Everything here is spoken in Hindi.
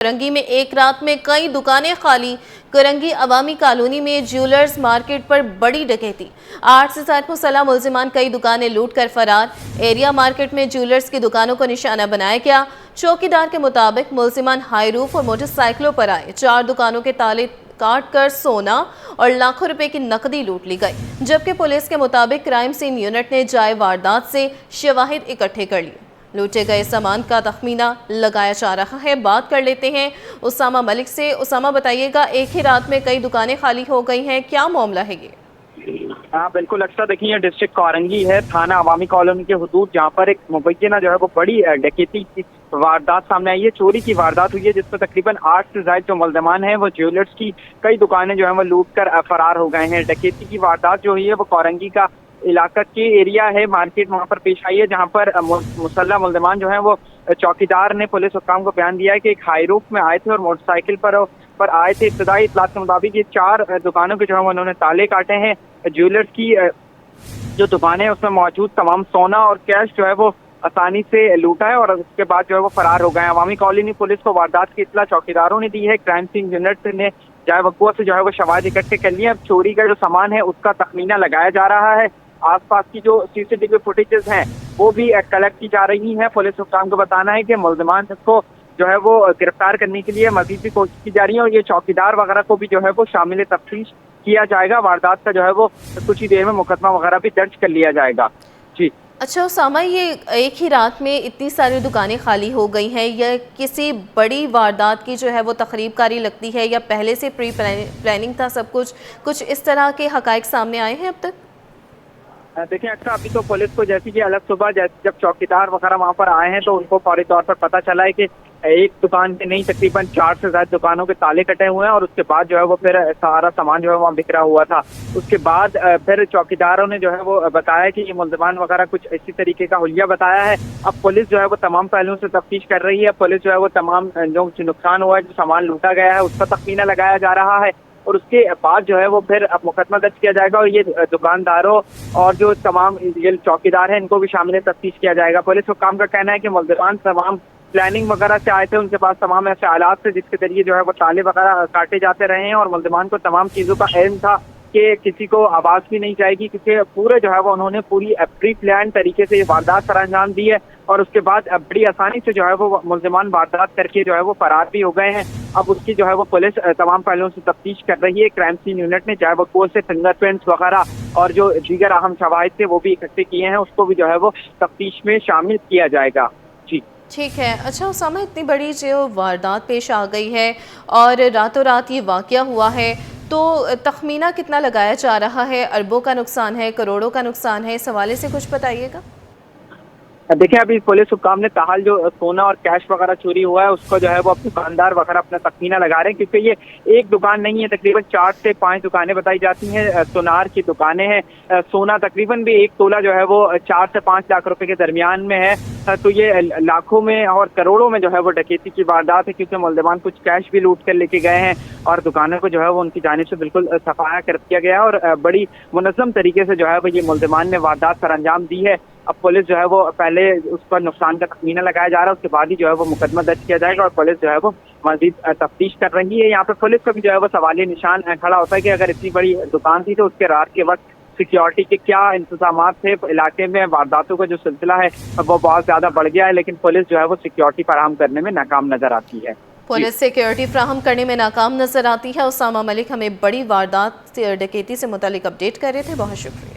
करंगी में एक रात में कई दुकानें खाली। करंगी अवामी कॉलोनी में ज्वेलर्स मार्केट पर बड़ी डकैती। 8 से 7 मुसल्लह मुल्जिमान कई दुकानें लूट कर फरार। एरिया मार्केट में ज्वेलर्स की दुकानों को निशाना बनाया गया। चौकीदार के मुताबिक मुल्जिमान हाई रूफ और मोटरसाइकिलों पर आए। 4 दुकानों के ताले काट कर सोना और लाखों रुपए की नकदी लूट ली गई, जबकि पुलिस के मुताबिक क्राइम सीन यूनिट ने जाए वारदात से शवाहिद इकट्ठे कर लिए। लूटे गए सामान का तखमीना लगाया जा रहा है। बात कर लेते हैं उसामा मलिक से। उसामा, बताइएगा, एक ही रात में कई दुकानें खाली हो गई हैं, क्या मामला है ये? हाँ बिल्कुल अक्सर देखिए, डिस्ट्रिक्ट करंगी है, थाना अवामी कॉलोनी के हुदूद, जहाँ पर एक मुबैना जो है वो बड़ी डकैती की वारदात सामने आई है। चोरी की वारदात हुई है जिसमें तकरीबन 8 से ज्यादा जो मुल्ज़िमान हैं वो ज्वेलर्स की कई दुकानें जो है वो लूट कर फरार हो गए हैं। डकैती की वारदात जो हुई है वो करंगी का इलाका के एरिया है, मार्केट वहाँ पर पेश आई है, जहाँ पर मुसल्लह मुल्ज़िमान जो है वो चौकीदार ने पुलिस हुक्काम को बयान दिया है कि एक हाई रूफ में आए थे और मोटरसाइकिल पर आए थे। इब्तदाई इत्तलात के मुताबिक ये 4 दुकानों के जो है उन्होंने ताले काटे हैं। ज्वेलर्स की जो दुकान है उसमें मौजूद तमाम सोना और कैश जो है वो आसानी से लूटा है और उसके बाद जो है वो फरार हो गए हैं। अवामी कॉलोनी पुलिस को वारदात की इत्तला चौकीदारों ने दी है। क्राइम सीन यूनिट ने जाए वक़्वा से जो है वो शवाहिद इकट्ठे कर लिए। अब चोरी का जो सामान है उसका तखमीना लगाया जा रहा है। आसपास की जो सीसीटीवी फुटेजेस हैं वो भी कलेक्ट की जा रही हैं। पुलिस हुक्काम को बताना है कि मुल्ज़िमान को जो है वो गिरफ्तार करने के लिए मजीद भी कोशिश की जा रही है और ये चौकीदार वगैरह को भी जो है वो शामिल तफ्तीश किया जाएगा। वारदात का जो है वो कुछ ही देर में मुकदमा वगैरह भी दर्ज कर लिया जाएगा। जी अच्छा उसामा, ये एक ही रात में इतनी सारी दुकानें खाली हो गई हैं, यह किसी बड़ी वारदात की जो है वो तकरीबकारी लगती है या पहले से प्री प्लानिंग था सब कुछ इस तरह के हकायक सामने आए हैं अब तक? देखिए अक्सर अभी तो पुलिस को जैसे कि अलग सुबह जब चौकीदार वगैरह वहाँ पर आए हैं तो उनको फौरी तौर पर पता चला है कि एक दुकान से नहीं तकरीबन 4 से ज्यादा दुकानों के ताले कटे हुए हैं और उसके बाद जो है वो फिर सारा सामान जो है वहाँ बिखरा हुआ था। उसके बाद फिर चौकीदारों ने जो है वो बताया कि ये मुल्ज़िमान वगैरह कुछ इसी तरीके का हुलिया बताया है। अब पुलिस जो है वो तमाम पहलुओं से तफ्तीश कर रही है। पुलिस जो है वो तमाम जो नुकसान हुआ है, जो सामान लूटा गया है, उसका तखमीना लगाया जा रहा है और उसके बाद जो है वो फिर अब मुकदमा दर्ज किया जाएगा और ये दुकानदारों और जो तमाम ये चौकीदार हैं इनको भी शामिल तफ्तीश किया जाएगा। पुलिस हुक्काम का कहना है कि मुल्ज़िमान तमाम प्लानिंग वगैरह से आए थे, उनके पास तमाम ऐसे आलात थे जिसके जरिए जो है वो ताले वगैरह काटे जाते रहे हैं और मुल्ज़िमान को तमाम चीज़ों का इल्म था कि किसी को आवाज़ भी नहीं जाएगी, क्योंकि पूरे जो है वो उन्होंने पूरी प्री प्लान तरीके से ये वारदात पर अंजाम दी है और उसके बाद बड़ी आसानी से जो है वो मुल्ज़िमान वारदात करके जो है वो फरार भी हो गए हैं। अब उसकी जो है वो पुलिस तमाम पहलुओं से तफ्तीश कर रही है। क्राइम सीन यूनिट ने जाए वक़्वा से फिंगरप्रिंट्स वगैरह और जो दीगर अहम शवाहिद थे वो भी इकट्ठे किए हैं, उसको भी जो है वो तफ्तीश में शामिल किया जाएगा। जी ठीक है। अच्छा उसामा, इतनी बड़ी जो वारदात पेश आ गई है और रातों रात ये वाक़या हुआ है, तो तखमीना कितना लगाया जा रहा है? अरबों का नुकसान है, करोड़ों का नुकसान है, इस हवाले से कुछ बताइएगा। देखिए अभी पुलिस हुक्काम ने ताहाल जो सोना और कैश वगैरह चोरी हुआ है उसको जो है वो अब दुकानदार वगैरह अपना तखमीना लगा रहे हैं, क्योंकि ये एक दुकान नहीं है, तकरीबन 4 से 5 दुकानें बताई जाती हैं। सोनार की दुकानें हैं। सोना तकरीबन भी 1 तोला जो है वो 4 से 5 लाख रुपए के दरमियान में है। तो ये लाखों में और करोड़ों में जो है वो डकैती की वारदात है, क्योंकि मुल्ज़िमान कुछ कैश भी लूट कर लेके गए हैं और दुकानों को जो है वो उनकी जानिब से बिल्कुल सफाया कर दिया गया और बड़ी मुनज़्ज़म तरीके से जो है वो ये मुल्ज़िमान ने वारदात पर अंजाम दी है। अब पुलिस जो है वो पहले उस पर नुकसान का तखमीना लगाया जा रहा है, उसके बाद ही जो है वो मुकदमा दर्ज किया जाएगा और पुलिस जो है वो मजीद तफ्तीश कर रही है। यहाँ पे पुलिस का भी जो है वो सवालिया निशान खड़ा होता है कि अगर इतनी बड़ी दुकान थी तो उसके रात के वक्त सिक्योरिटी के क्या इंतजाम थे। इलाके में वारदातों का जो सिलसिला है वो बहुत ज्यादा बढ़ गया है, लेकिन पुलिस जो है वो सिक्योरिटी फराहम करने में नाकाम नजर आती है। पुलिस सिक्योरिटी फ्राहम करने में नाकाम नजर आती है। उसामा मलिक हमें बड़ी वारदात डकैती से मुतालिक अपडेट कर रहे थे, बहुत शुक्रिया।